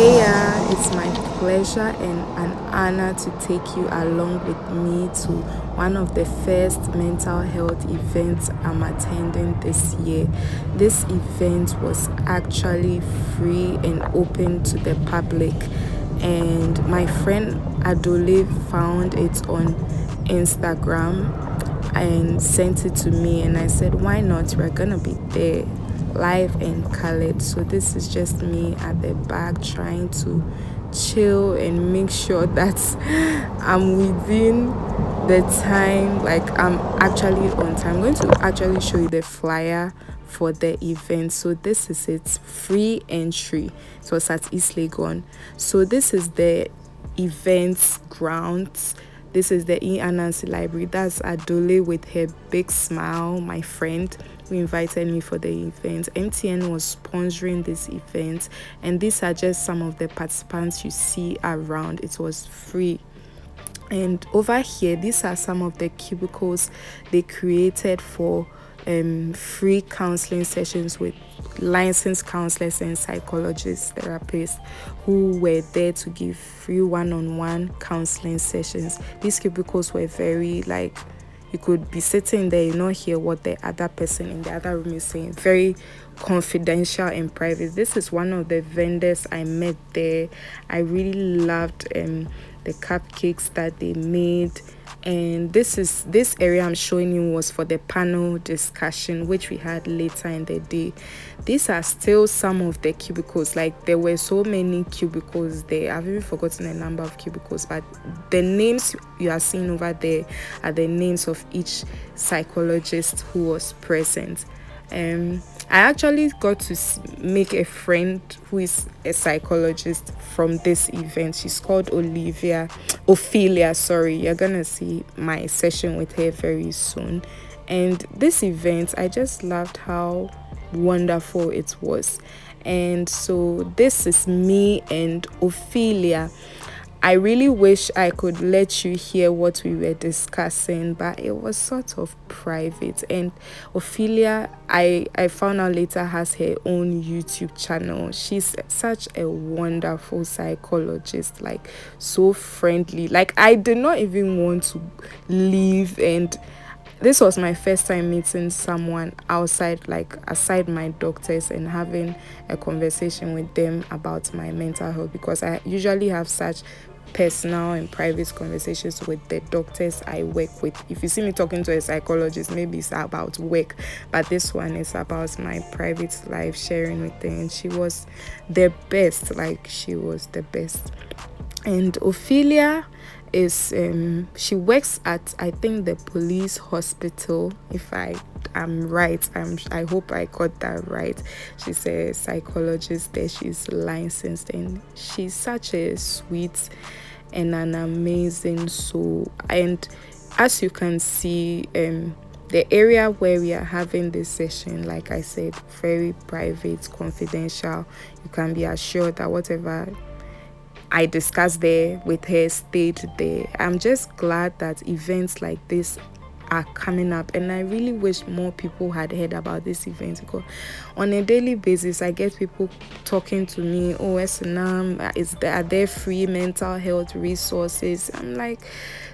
It's my pleasure and an honor to take you along with me to one of the first mental health events I'm attending this year. This event was actually free and open to the public, and my friend Adole found it on Instagram and sent it to me, and I said, why not? We're gonna be there live and colored. So this is just me at the back trying to chill and make sure that I'm within the time, like I'm actually on time. I'm going to actually show you the flyer for the event. So this is it, free entry. So it's at East Legon. So this is the events grounds. This is the E. Anansi Library. That's Adole with her big smile, my friend who invited me for the event. MTN was sponsoring this event, and these are just some of the participants you see around. It was free. And over here, these are some of the cubicles they created for free counseling sessions with licensed counselors and psychologists, therapists who were there to give free one-on-one counseling sessions. These cubicles were very like, you could be sitting there, you not hear what the other person in the other room is saying. Very confidential and private. This is one of the vendors I met there. I really loved the cupcakes that they made. And this area I'm showing you was for the panel discussion, which we had later in the day. These are still some of the cubicles. Like, there were so many cubicles there. I've even forgotten the number of cubicles, but the names you are seeing over there are the names of each psychologist who was present. I actually got to make a friend who is a psychologist from this event. She's called Ophelia. Sorry, you're gonna see my session with her very soon. And this event, I just loved how wonderful it was. And so this is me and Ophelia. I really wish I could let you hear what we were discussing, but it was sort of private. And Ophelia, I found out later, has her own YouTube channel. She's such a wonderful psychologist, like so friendly. Like, I did not even want to leave, and this was my first time meeting someone outside, like aside my doctors, and having a conversation with them about my mental health, because I usually have such personal and private conversations with the doctors I work with. If you see me talking to a psychologist, maybe it's about work, but this one is about my private life, sharing with them. And she was the best. Like, she was the best. And Ophelia is she works at, I think, the police hospital, if I am right. I hope I got that right. She's a psychologist there. She's licensed, and she's such a sweet and an amazing soul. And as you can see, the area where we are having this session, like I said, very private, confidential. You can be assured that whatever I discussed there with her stayed there. I'm just glad that events like this are coming up, and I really wish more people had heard about this event, because on a daily basis I get people talking to me, oh, SNM, are there free mental health resources? I'm like,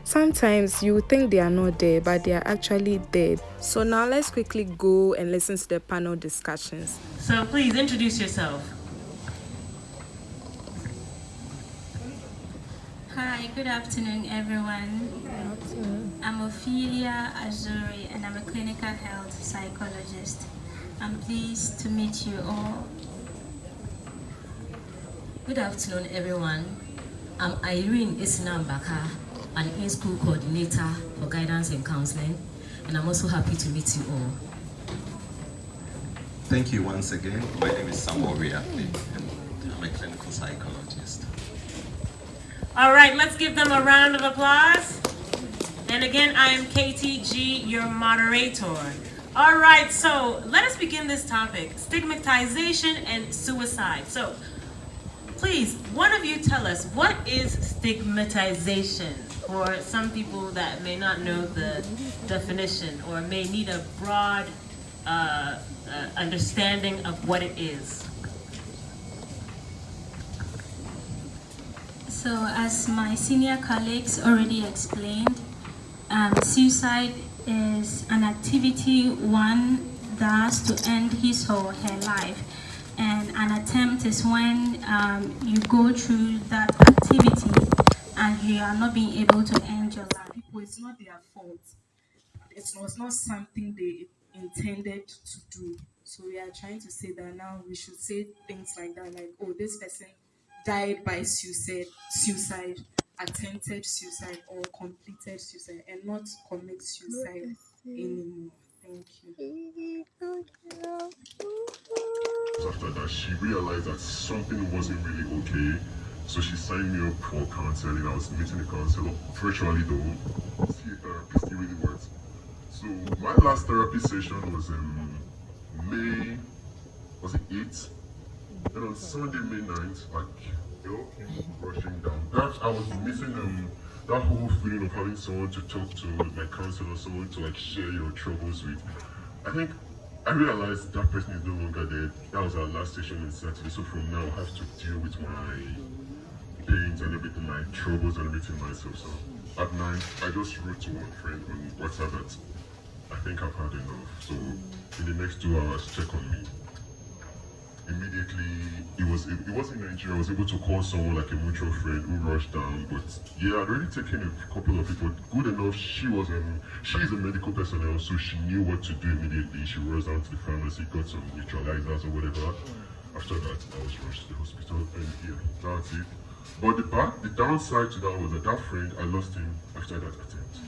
sometimes you think they are not there, but they are actually there. So now let's quickly go and listen to the panel discussions. So please introduce yourself. Hi, good afternoon, everyone. Good afternoon. I'm Ophelia Azuri, and I'm a clinical health psychologist. I'm pleased to meet you all. Good afternoon, everyone. I'm Irene Isinambaka, an in-school coordinator for guidance and counseling, and I'm also happy to meet you all. Thank you once again. My name is Samuel Riapley, and I'm a clinical psychologist. All right, let's give them a round of applause. And again, I am KTG, your moderator. All right, so let us begin this topic, stigmatization and suicide. So please, one of you tell us, what is stigmatization? For some people that may not know the definition or may need a broad understanding of what it is. So, as my senior colleagues already explained, suicide is an activity one does to end his or her life. And an attempt is when you go through that activity and you are not being able to end your life. People, it's not their fault. It was not something they intended to do. So we are trying to say that now we should say things like that, like, oh, this person died by suicide, attempted suicide, or completed suicide, and not commit suicide anymore. Thank you. After that, she realized that something wasn't really okay. So she signed me up for counseling. I was meeting a counselor virtually though. See a therapist, it really works. So my last therapy session was in May, was it 8th? Then on Sunday, May 9th, like, it all came rushing down. That I was missing that whole feeling of having someone to talk to, my counselor, someone to like share your troubles with. I think I realized that person is no longer there. That was our last session on Saturday. So from now, I have to deal with my pains and everything, my troubles and everything myself. So at night, I just wrote to one friend on WhatsApp that I think I've had enough. So in the next 2 hours, check on me. Immediately, it was in Nigeria. I was able to call someone like a mutual friend who rushed down. But yeah, I'd already taken a couple of people. Good enough, she is a medical personnel, so she knew what to do immediately. She rushed down to the pharmacy, got some neutralizers or whatever. After that, I was rushed to the hospital, and yeah, that's it. But the downside to that was that friend, I lost him after that attempt.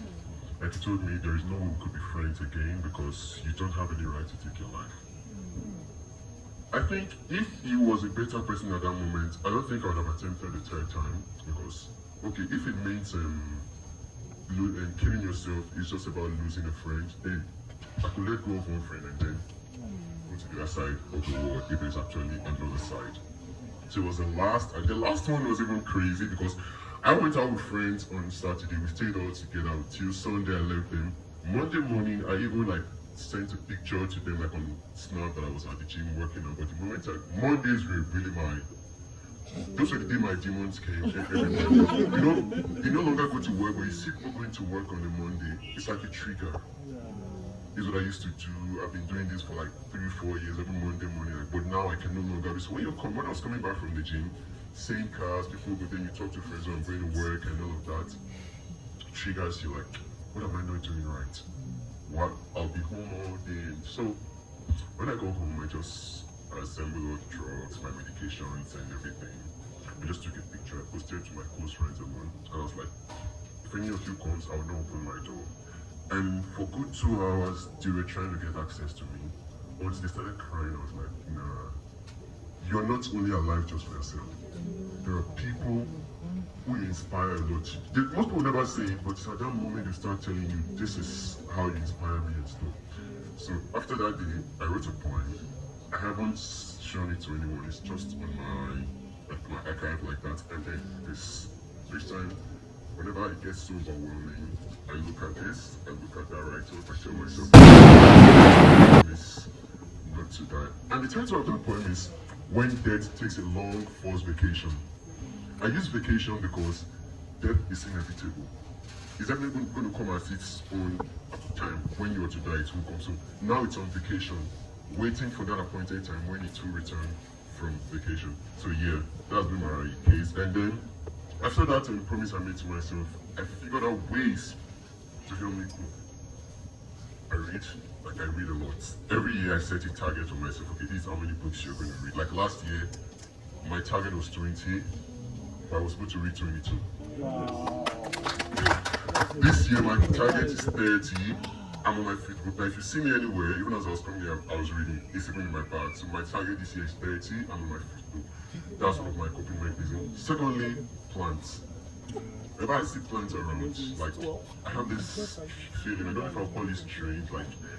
Like he told me, there is no way we could be friends again because you don't have any right to take your life. I think if he was a better person at that moment, I don't think I would have attempted a third time because, okay, if it means killing yourself is just about losing a friend, then I could let go of one friend and then go to the other side of the world if there's actually another side. So it was the last one was even crazy because I went out with friends on Saturday, we stayed all together until Sunday. I left them. Monday morning, I even sent a picture to them on Snap that I was at the gym working on. But the moment Mondays were really those were the day my demons came. You no longer go to work, but you see people going to work on a Monday. It's like a trigger. This is what I used to do. I've been doing this for 3-4 years every Monday morning. But now I can no longer. So when I was coming back from the gym, same cars, people go there, you talk to friends when I'm going to work and all of that. Triggers you what am I not doing right? What? I'll be home all day. So when I go home, I just assemble all the drugs, my medications and everything. I just took a picture, I posted it to my close friends and I was like, if any of you comes, I will not open my door. And for good 2 hours, they were trying to get access to me. Once they started crying, I was like, nah, you're not only alive just for yourself. There are people who inspire a lot. Most people never say it, but at that moment they start telling you, this is how you inspire me and stuff. So after that day, I wrote a poem. I haven't shown it to anyone, it's just on my archive like that. And then this time, whenever it gets so overwhelming, I look at this, I look at that right, so I tell myself, not to die. And the title of the poem is When Death Takes a Long Forced Vacation. I use vacation because death is inevitable. It's definitely going to come at its own time. When you are to die, it will come. So now it's on vacation, waiting for that appointed time when it will return from vacation. So yeah, that's been my case. And then after that promise I made to myself, I figured out ways to help me grow. I read a lot. Every year I set a target for myself. Okay, this is how many books you're going to read. Like last year, my target was 20. I was supposed to read 22. Wow. This year my target is 30. I'm on my fifth book. Now if you see me anywhere, even as I was coming here, I was reading. It's even in my bag. So my target this year is 30. I'm on my fifth book. That's one of my coping mechanisms. Secondly, plants. Whenever I see plants around, I have this feeling, I don't know if I'll call this strange,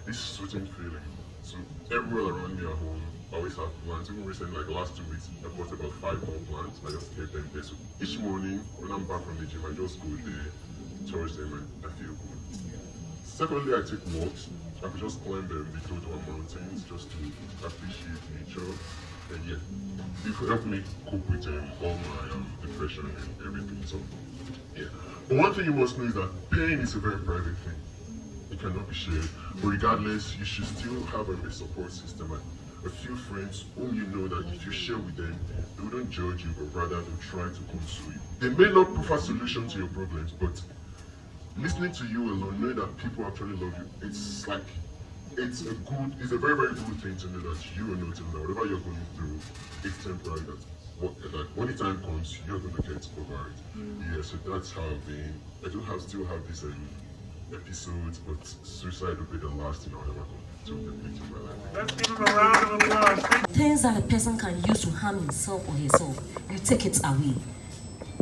this certain feeling. So everywhere around me at home, I always have plants. Even recently, the last 2 weeks, I bought about 5 more plants. I just kept them there. So each morning, when I'm back from the gym, I just go there, touch them, and I feel good. Secondly, I take walks. I could just climb the Total Mountains just to appreciate nature. And yeah, it helped me cope with all my depression and everything. So yeah. But one thing you must know is that pain is a very private thing. It cannot be shared. But regardless, you should still have a support system and a few friends whom you know that if you share with them, they wouldn't judge you, but rather they'll try to console you. They may not provide solutions to your problems, but listening to you alone, knowing that people actually love you, it's like it's a very, very good thing to know that you are noting that whatever you're going through, it's temporary. That when the time comes, you're going to get over it. Yeah, so that's how I've been. I do still have this episodes, but suicide will be the last thing I'll ever go to complete in my life. Let's give him a round of applause. Things that a person can use to harm himself or herself, you take it away.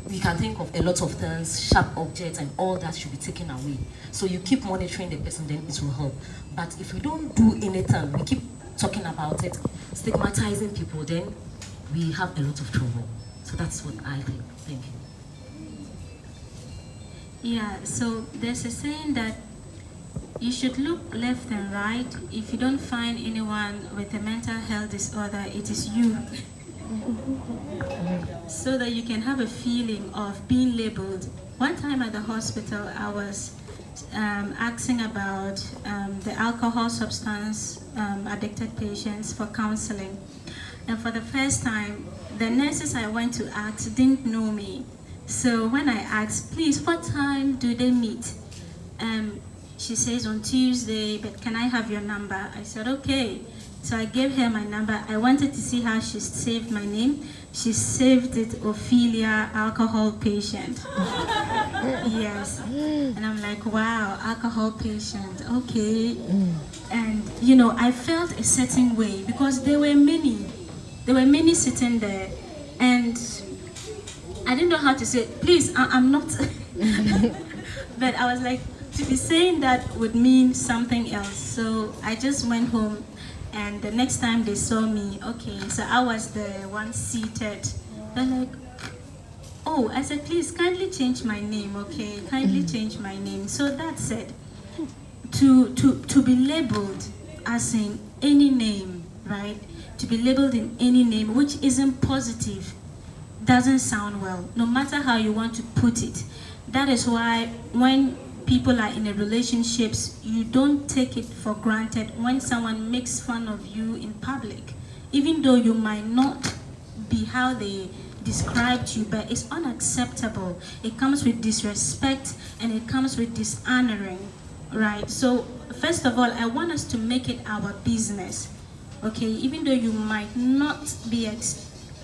We can think of a lot of things, sharp objects and all that should be taken away. So you keep monitoring the person, then it will help. But if we don't do anything, we keep talking about it, stigmatizing people, then we have a lot of trouble. So that's what I think. Thank you. Yeah, so there's a saying that you should look left and right. If you don't find anyone with a mental health disorder, it is you. So that you can have a feeling of being labeled. One time at the hospital, I was asking about the alcohol substance addicted patients for counseling. And for the first time, the nurses I went to ask didn't know me. So when I asked, please, what time do they meet? She says on Tuesday, but can I have your number? I said, okay. So I gave her my number. I wanted to see how she saved my name. She saved it Ophelia, alcohol patient. Yes. And I'm like, wow, alcohol patient, okay. And, you know, I felt a certain way because there were many. There were many sitting there. And I didn't know how to say, please, I'm not. But I was like, to be saying that would mean something else. So I just went home. And the next time they saw me, okay, so I was the one seated. They're like, oh, I said, please kindly change my name, okay? Kindly change my name. So that said, to be labeled as in any name, right? To be labeled in any name, which isn't positive, doesn't sound well, no matter how you want to put it. That is why when people are in a relationships, you don't take it for granted when someone makes fun of you in public, even though you might not be how they described you, but it's unacceptable. It comes with disrespect and it comes with dishonoring, right? So first of all, I want us to make it our business, okay? Even though you might not be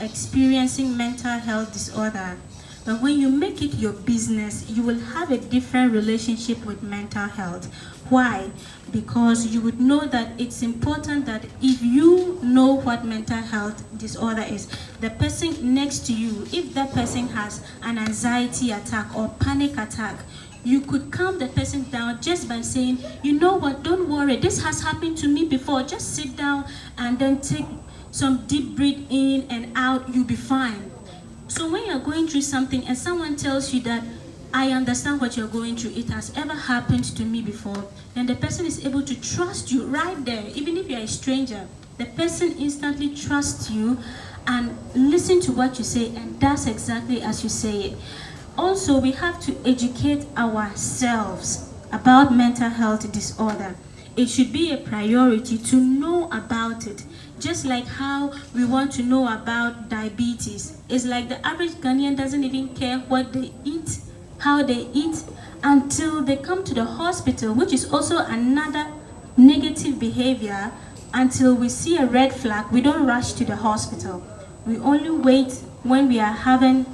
experiencing mental health disorder, but when you make it your business, you will have a different relationship with mental health. Why? Because you would know that it's important that if you know what mental health disorder is, the person next to you, if that person has an anxiety attack or panic attack, you could calm the person down just by saying, you know what, don't worry, this has happened to me before, just sit down and then take some deep breath in and out, you'll be fine. So when you're going through something and someone tells you that, I understand what you're going through, it has ever happened to me before, then the person is able to trust you right there, even if you're a stranger. The person instantly trusts you and listen to what you say and does exactly as you say it. Also, we have to educate ourselves about mental health disorder. It should be a priority to know about it. Just like how we want to know about diabetes. It's like the average Ghanaian doesn't even care what they eat, how they eat, until they come to the hospital, which is also another negative behavior. Until we see a red flag, we don't rush to the hospital. We only wait when we are having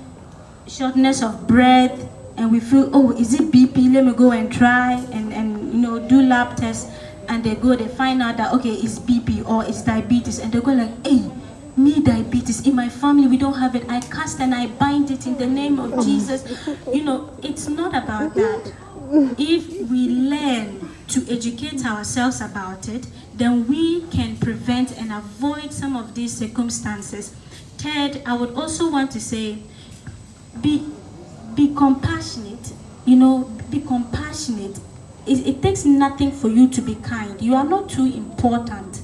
shortness of breath and we feel, oh, is it BP? Let me go and try and you know, do lab tests. And they find out that, okay, it's BP or it's diabetes. And they go like, hey, me diabetes, in my family, we don't have it. I cast and I bind it in the name of Jesus. You know, it's not about that. If we learn to educate ourselves about it, then we can prevent and avoid some of these circumstances. Third, I would also want to say, be compassionate. You know, be compassionate. It takes nothing for you to be kind. You are not too important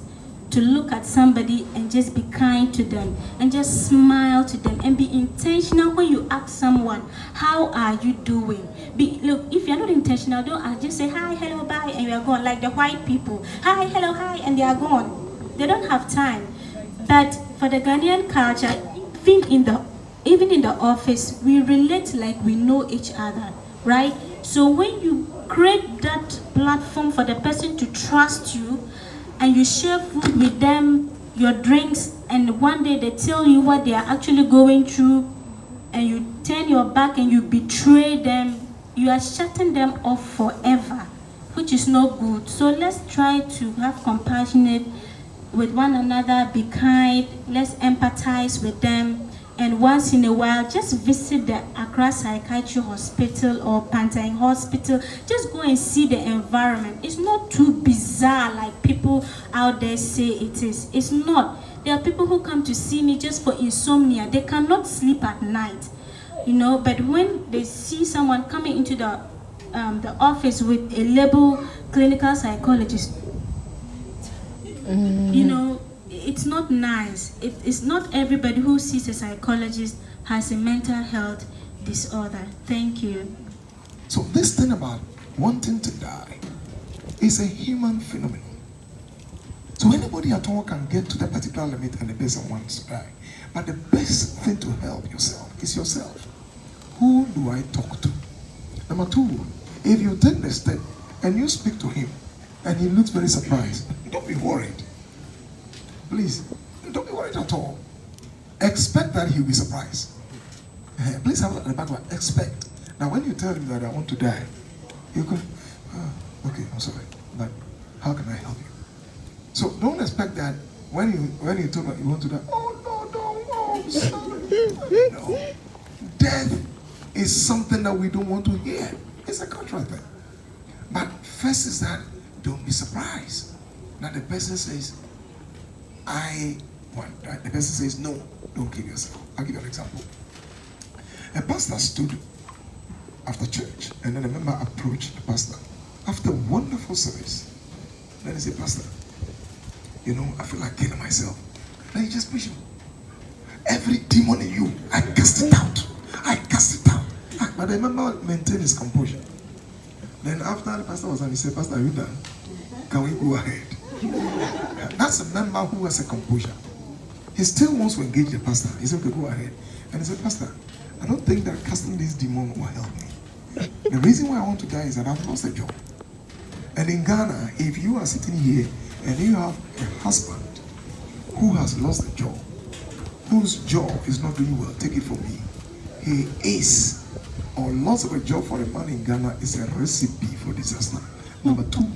to look at somebody and just be kind to them and just smile to them and be intentional when you ask someone, how are you doing? Look, if you're not intentional, don't just say hi, hello, bye, and you are gone. Like the white people, hi, hello, hi, and they are gone. They don't have time. But for the Ghanaian culture, even in the office, we relate like we know each other, right? So when you create that platform for the person to trust you, and you share food with them, your drinks, and one day they tell you what they are actually going through, and you turn your back and you betray them, you are shutting them off forever, which is not good. So let's try to have compassion with one another, be kind, let's empathize with them, and once in a while just visit the Accra Psychiatry Hospital or Pantang Hospital. Just go and see the environment. It's not too bizarre like people out there say it is. It's not. There are people who come to see me just for insomnia. They cannot sleep at night, but when they see someone coming into the office with a label clinical psychologist, it's not nice. It's not everybody who sees a psychologist has a mental health disorder. Thank you. So this thing about wanting to die is a human phenomenon. So anybody at all can get to that particular limit and the person wants to die. But the best thing to help yourself is yourself. Who do I talk to? Number two, if you take the step and you speak to him and he looks very surprised, don't be worried. Please, don't be worried at all. Expect that he'll be surprised. Please have that in the background. Expect. Now when you tell him that I want to die, you go, okay, I'm sorry, but how can I help you? So don't expect that when you tell him you want to die, oh no, I'm sorry. No. Death is something that we don't want to hear. It's a contract thing. But first is that don't be surprised. Now the person says, I want that. The person says, no, don't kill yourself. I'll give you an example. A pastor stood after church, and then a member approached the pastor after a wonderful service. Then he said, Pastor, I feel like killing myself. Then he just push him. Every demon in you, I cast it out. I cast it out. But the member maintained his composure. Then after the pastor was done, he said, Pastor, are you done? Can we go ahead? That's a member who has a composure. He still wants to engage the pastor. He said, okay, go ahead. And he said, Pastor, I don't think that casting this demon will help me. The reason why I want to die is that I've lost a job. And in Ghana, if you are sitting here and you have a husband who has lost a job, whose job is not doing well, take it from me, he is, or loss of a job for a man in Ghana is a recipe for disaster. Number two,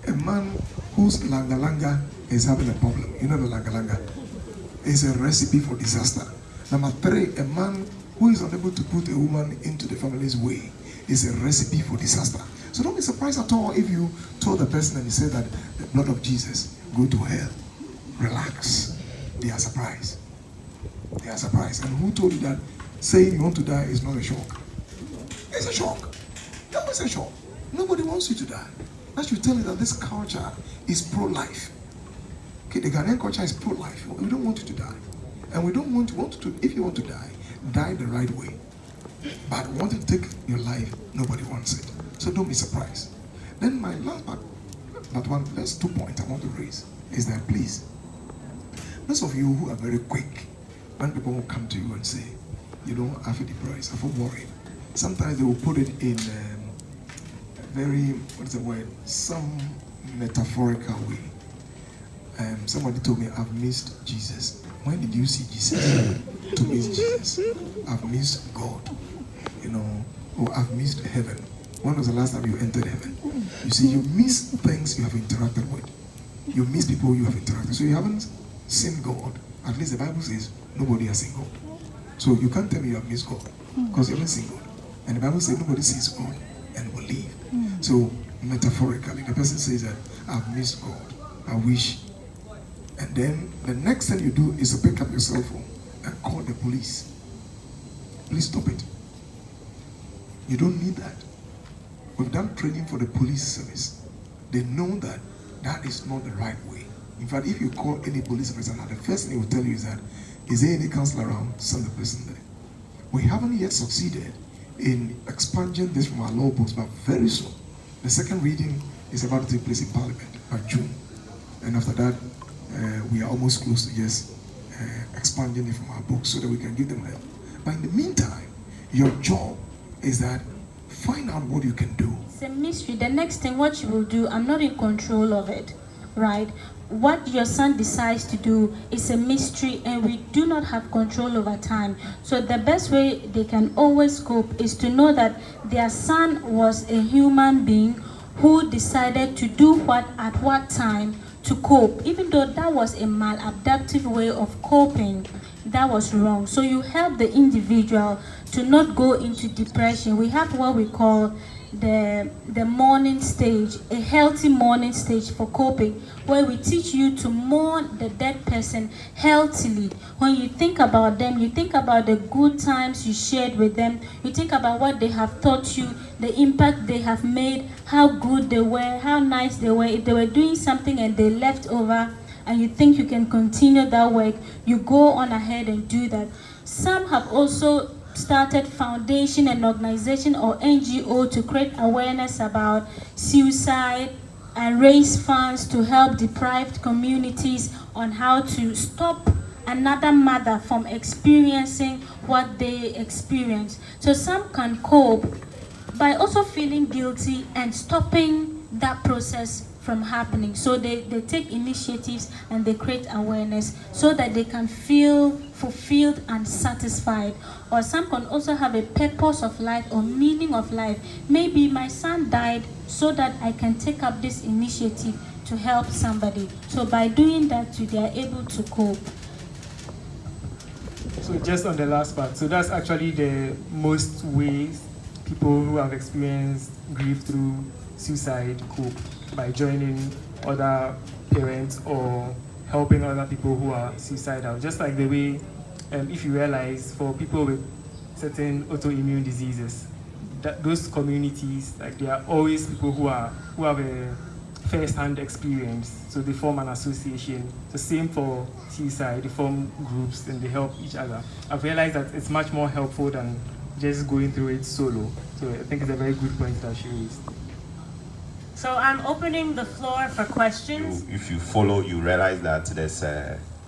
a man whose langa-langa is having a problem, the langa-langa, is a recipe for disaster. Number three, a man who is unable to put a woman into the family's way is a recipe for disaster. So don't be surprised at all if you told the person and he said that the blood of Jesus, go to hell. Relax. They are surprised. They are surprised. And who told you that saying you want to die is not a shock? It's a shock. No, it's a shock. Nobody wants you to die. That should tell you that this culture is pro-life. Okay, the Ghanaian culture is pro-life. We don't want you to die. And we don't want you to, if you want to die, die the right way. But want to take your life, nobody wants it. So don't be surprised. Then my last part, there's 2 points I want to raise, is that please, those of you who are very quick, when people will come to you and say, I feel depressed, I feel worried, sometimes they will put it in some metaphorical way. Somebody told me, I've missed Jesus. When did you see Jesus? To miss Jesus. I've missed God. Or I've missed heaven. When was the last time you entered heaven? You see, you miss things you have interacted with. You miss people you have interacted. So you haven't seen God. At least the Bible says nobody has seen God. So you can't tell me you have missed God because you haven't seen God. And the Bible says nobody sees God and will live. So metaphorically, the person says that I've missed God. I wish. And then the next thing you do is to pick up your cell phone and call the police. Please stop it. You don't need that. We've done training for the police service. They know that that is not the right way. In fact, if you call any police officer now, the first thing he will tell you is that, is there any counselor around? Send the person there. We haven't yet succeeded in expunging this from our law books, but very soon. The second reading is about to take place in Parliament by June. And after that, we are almost close to just expunging it from our books so that we can give them help. But in the meantime, your job is that find out what you can do. It's a mystery. The next thing, what you will do, I'm not in control of it, right? What your son decides to do is a mystery, and we do not have control over time. So the best way they can always cope is to know that their son was a human being who decided to do what at what time to cope, even though that was a maladaptive way of coping. That was wrong. So you help the individual to not go into depression. We have what we call the mourning stage, a healthy mourning stage for coping, where we teach you to mourn the dead person healthily. When you think about them, you think about the good times you shared with them, you think about what they have taught you, the impact they have made, how good they were, how nice they were. If they were doing something and they left over and you think you can continue that work, you go on ahead and do that. Some have also started foundation and organization or NGO to create awareness about suicide and raise funds to help deprived communities on how to stop another mother from experiencing what they experience. So some can cope by also feeling guilty and stopping that process from happening. So they take initiatives and they create awareness so that they can feel fulfilled and satisfied. Or some can also have a purpose of life or meaning of life. Maybe my son died so that I can take up this initiative to help somebody. So by doing that, they are able to cope. So just on the last part, so that's actually the most ways people who have experienced grief through suicide cope, by joining other parents or helping other people who are suicidal. Just like the way, if you realize, for people with certain autoimmune diseases, that those communities, like, there are always people who have a first-hand experience, so they form an association. The same for suicide, they form groups and they help each other. I've realized that it's much more helpful than just going through it solo. So I think it's a very good point that she raised. So I'm opening the floor for questions. If you follow, you realize that there's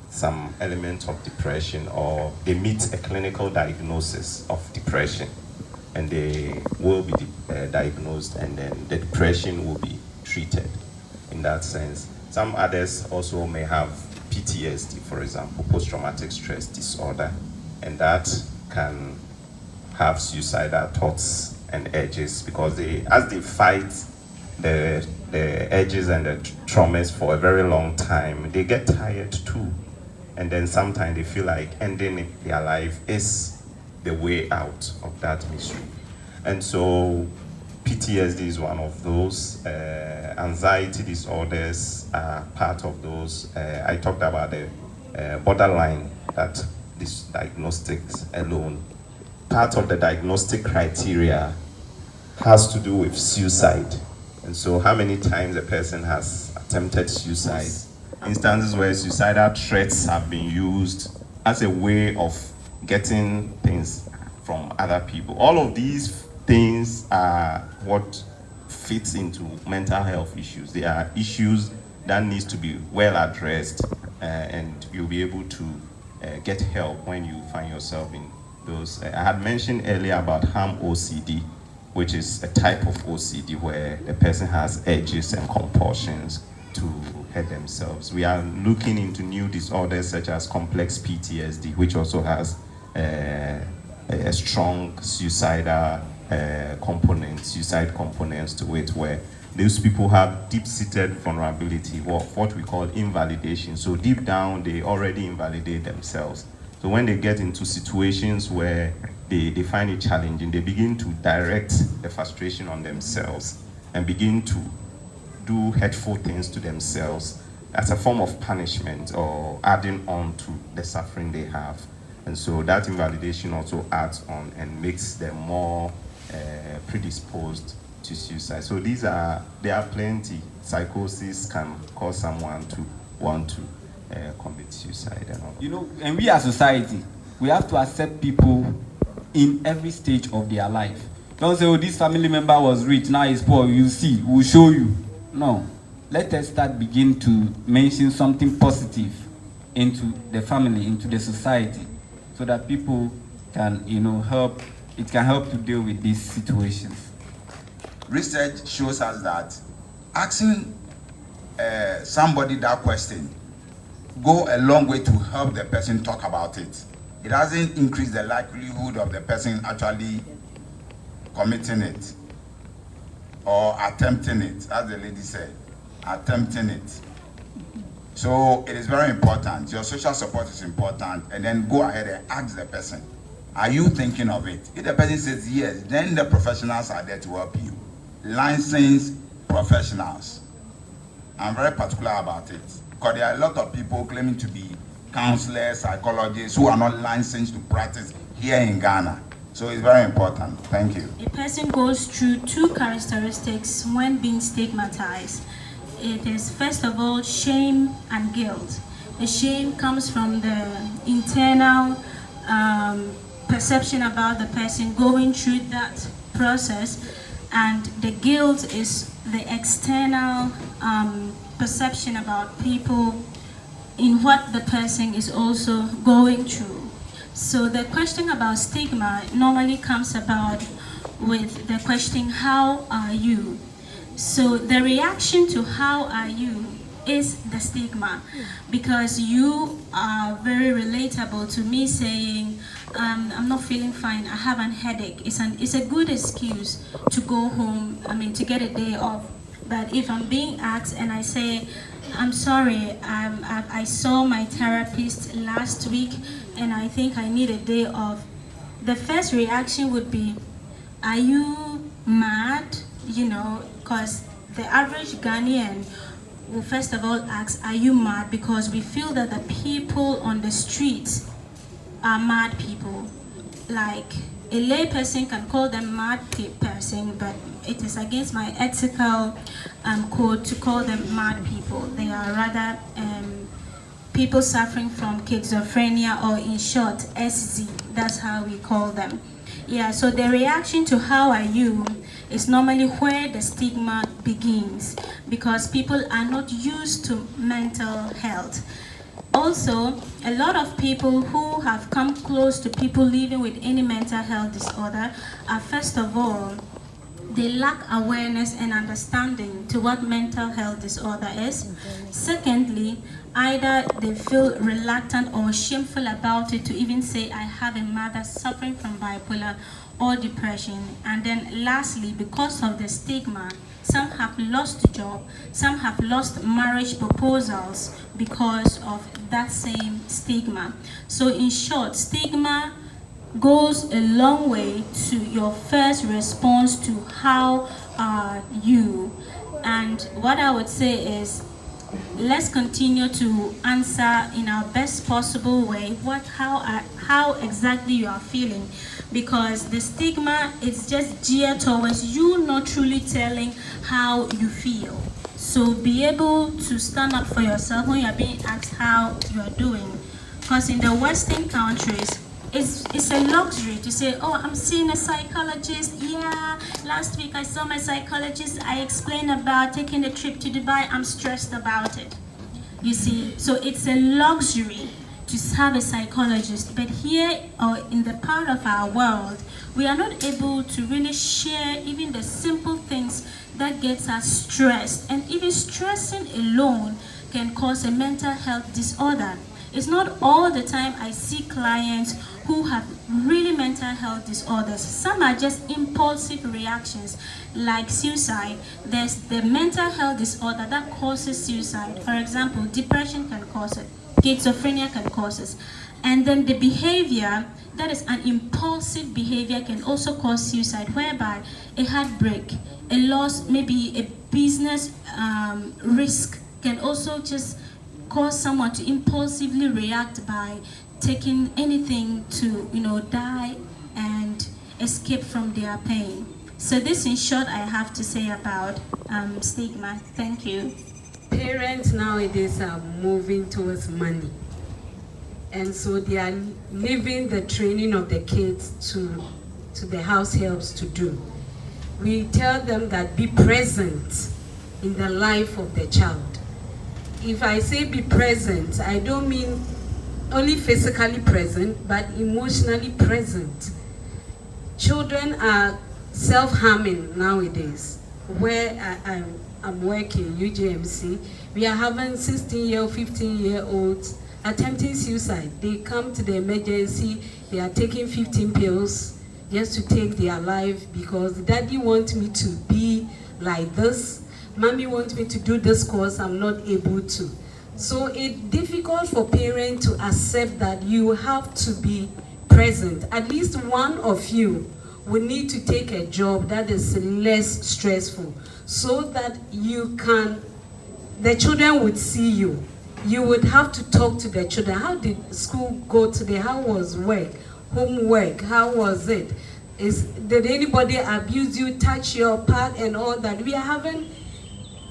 some element of depression, or they meet a clinical diagnosis of depression, and they will be diagnosed, and then the depression will be treated in that sense. Some others also may have PTSD, for example, post-traumatic stress disorder, and that can have suicidal thoughts and urges, because as they fight the edges and the traumas for a very long time, they get tired too. And then sometimes they feel like ending their life is the way out of that misery. And so PTSD is one of those. Anxiety disorders are part of those. I talked about the borderline, that this diagnostics alone. Part of the diagnostic criteria has to do with suicide. And so how many times a person has attempted suicide, instances where suicidal threats have been used as a way of getting things from other people. All of these things are what fits into mental health issues. They are issues that needs to be well addressed, and you'll be able to get help when you find yourself in those. I had mentioned earlier about harm OCD, which is a type of OCD where the person has urges and compulsions to hurt themselves. We are looking into new disorders such as complex PTSD, which also has a strong suicidal suicide components to it, where those people have deep-seated vulnerability, what we call invalidation. So deep down, they already invalidate themselves. So when they get into situations where they find it challenging, they begin to direct the frustration on themselves and begin to do hurtful things to themselves as a form of punishment or adding on to the suffering they have. And so that invalidation also adds on and makes them more predisposed to suicide. So there are plenty. Psychosis can cause someone to want to commit suicide and all. You know, and we as society, we have to accept people in every stage of their life. Don't say, oh, this family member was rich, now he's poor, you see, we'll show you. No. Let us begin to mention something positive into the family, into the society, so that people can, help. It can help to deal with these situations. Research shows us that asking somebody that question go a long way to help the person talk about it. It doesn't increase the likelihood of the person actually committing it or attempting it, as the lady said, attempting it. So it is very important. Your social support is important, and then go ahead and ask the person, are you thinking of it? If the person says yes, then the professionals are there to help you. Licensed professionals. I'm very particular about it, because there are a lot of people claiming to be counselors, psychologists, who are not licensed to practice here in Ghana. So it's very important. Thank you. A person goes through two characteristics when being stigmatized. It is, first of all, shame and guilt. The shame comes from the internal perception about the person going through that process, and the guilt is the external perception about people in what the person is also going through. So the question about stigma normally comes about with the question, how are you? So the reaction to how are you is the stigma, because you are very relatable to me saying, I'm not feeling fine, I have a headache. It's a good excuse to go home, to get a day off. But if I'm being asked and I say, I'm sorry, I saw my therapist last week and I think I need a day off, the first reaction would be, are you mad? Because the average Ghanaian will first of all ask, are you mad? Because we feel that the people on the streets are mad people. Like a lay person can call them mad person, but it is against my ethical code to call them mad people. They are rather people suffering from schizophrenia, or in short, SZ. That's how we call them. Yeah, so the reaction to how are you is normally where the stigma begins, because people are not used to mental health. Also, a lot of people who have come close to people living with any mental health disorder are, first of all, they lack awareness and understanding to what mental health disorder is. Secondly, either they feel reluctant or shameful about it to even say, I have a mother suffering from bipolar or depression. And then lastly, because of the stigma, some have lost job, some have lost marriage proposals because of that same stigma. So in short, stigma goes a long way to your first response to how are you. And what I would say is, let's continue to answer in our best possible way how exactly you are feeling, because the stigma is just geared towards you not truly telling how you feel. So be able to stand up for yourself when you are being asked how you are doing, because in the Western countries, it's a luxury to say, oh, I'm seeing a psychologist. Yeah, last week I saw my psychologist. I explained about taking a trip to Dubai. I'm stressed about it. You see, so it's a luxury to have a psychologist. But here, or in the part of our world, we are not able to really share even the simple things that gets us stressed. And even stressing alone can cause a mental health disorder. It's not all the time I see clients who have really mental health disorders. Some are just impulsive reactions, like suicide. There's the mental health disorder that causes suicide. For example, depression can cause it. Schizophrenia can cause it. And then the behavior, that is an impulsive behavior, can also cause suicide, whereby a heartbreak, a loss, maybe a business risk can also just cause someone to impulsively react by taking anything to, die and escape from their pain. So this, in short, I have to say about stigma. Thank you. parents nowadays are moving towards money. And so they are leaving the training of the kids to the house helps to do. We tell them that be present in the life of the child. If I say be present, I don't mean only physically present, but emotionally present. Children are self-harming nowadays. Where I'm working, UJMC, we are having 16-year-old, 15-year-olds attempting suicide. They come to the emergency, they are taking 15 pills just to take their life because daddy wants me to be like this, mommy wants me to do this course, I'm not able to. So it's difficult for parents to accept that you have to be present. At least one of you will need to take a job that is less stressful so that you can, the children would see you. You would have to talk to the children. How did school go today? How was work? Homework? How was it? Did anybody abuse you, touch your part and all that? We are having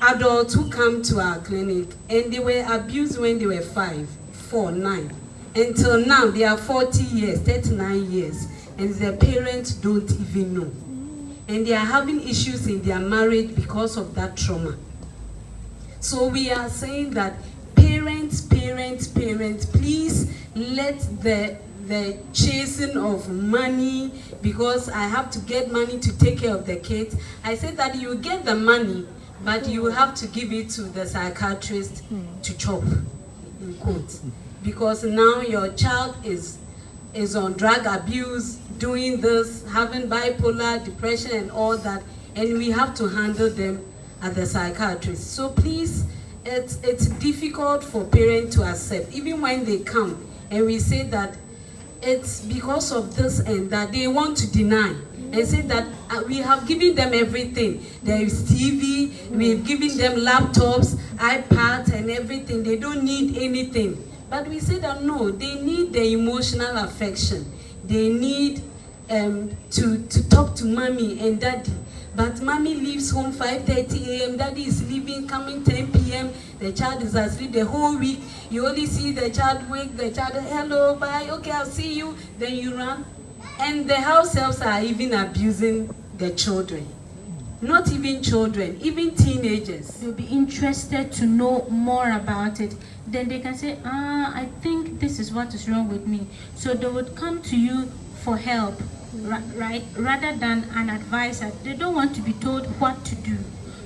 adults who come to our clinic and they were abused when they were 5, 4, 9. Until now, they are 40 years, 39 years, and their parents don't even know. And they are having issues in their marriage because of that trauma. So we are saying that parents, please let the chasing of money, because I have to get money to take care of the kids. I said that you get the money, but you have to give it to the psychiatrist to chop, in quotes. Because now your child is on drug abuse, doing this, having bipolar, depression and all that, and we have to handle them at the psychiatrist. So please, it's difficult for parents to accept, even when they come and we say that it's because of this and that, they want to deny and say that we have given them everything. There is TV, we've given them laptops, iPads and everything. They don't need anything. But we say that no, they need the emotional affection. They need to talk to mommy and daddy. But mommy leaves home 5:30 a.m. Daddy is leaving, coming 10 p.m. The child is asleep the whole week. You only see the child wake, the child, hello, bye, okay, I'll see you. Then you run. And the house helps are even abusing the children. Not even children, even teenagers. They'll be interested to know more about it. Then they can say, I think this is what is wrong with me. So they would come to you for help, right? Rather than an advisor. They don't want to be told what to do.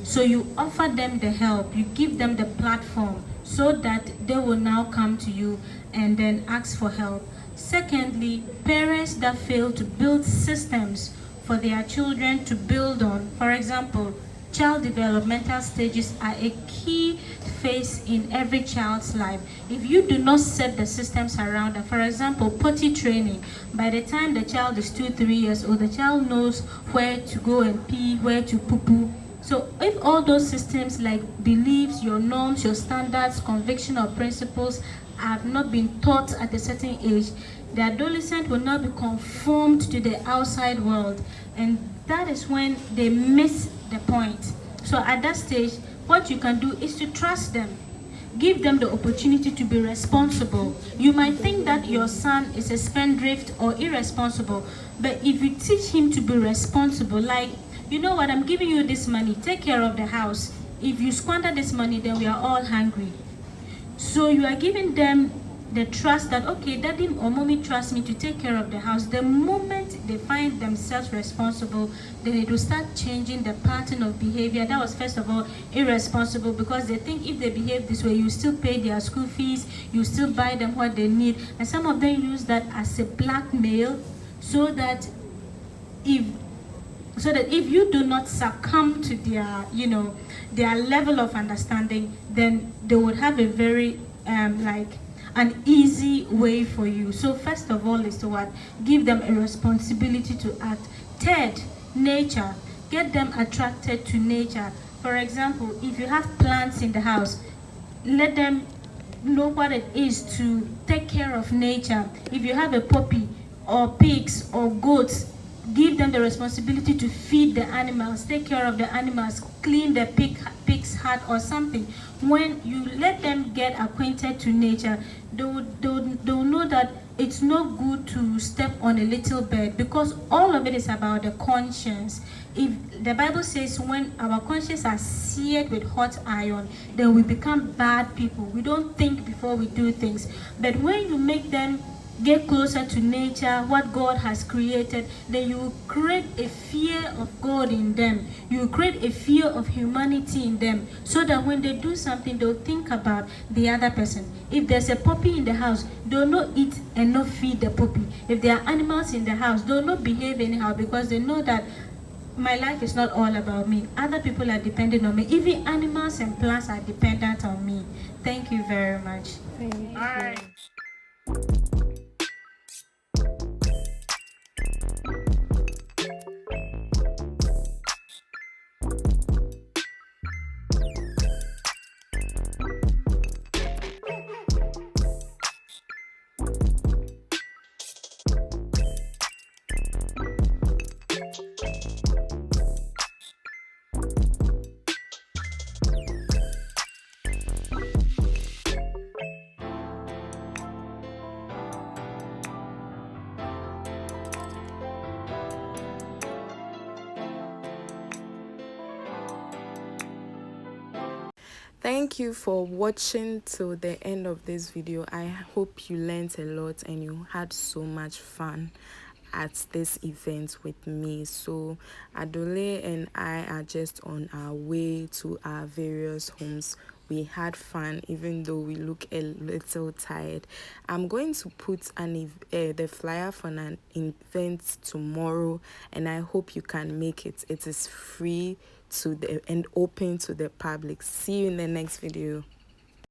So you offer them the help, you give them the platform so that they will now come to you and then ask for help. Secondly, parents that fail to build systems for their children to build on. For example, child developmental stages are a key phase in every child's life. If you do not set the systems around them, for example, potty training, by the time the child is 2-3 years old, the child knows where to go and pee, where to poo-poo. So if all those systems like beliefs, your norms, your standards, conviction or principles have not been taught at a certain age, the adolescent will not be conformed to the outside world, and that is when they miss the point. So at that stage, what you can do is to trust them. Give them the opportunity to be responsible. You might think that your son is a spendthrift or irresponsible, but if you teach him to be responsible, like, you know what, I'm giving you this money, take care of the house. If you squander this money, then we are all hungry. So you are giving them the trust that, okay, daddy or mommy trusts me to take care of the house. The moment they find themselves responsible, then it will start changing the pattern of behavior. That was, first of all, irresponsible, because they think if they behave this way, you still pay their school fees, you still buy them what they need. And some of them use that as a blackmail so that if you do not succumb to their, their level of understanding, then they would have a very, an easy way for you. So first of all is to what? Give them a responsibility to act. Third, nature. Get them attracted to nature. For example, if you have plants in the house, let them know what it is to take care of nature. If you have a puppy or pigs or goats, give them the responsibility to feed the animals, take care of the animals, clean the pig's hut or something. When you let them get acquainted to nature, they'll know that it's not good to step on a little bird, because all of it is about the conscience. If the Bible says when our conscience are seared with hot iron, then we become bad people. We don't think before we do things. But when you make them get closer to nature, what God has created, then you create a fear of God in them. You create a fear of humanity in them, so that when they do something, they'll think about the other person. If there's a puppy in the house, they'll not eat and not feed the puppy. If there are animals in the house, they'll not behave anyhow, because they know that my life is not all about me. Other people are dependent on me. Even animals and plants are dependent on me. Thank you very much. All right. Thank you for watching till the end of this video. I hope you learned a lot and you had so much fun at this event with me. So Adole and I are just on our way to our various homes. We had fun even though we look a little tired. I'm going to put the flyer for an event tomorrow, and I hope you can make it. It is free and open to the public. See you in the next video.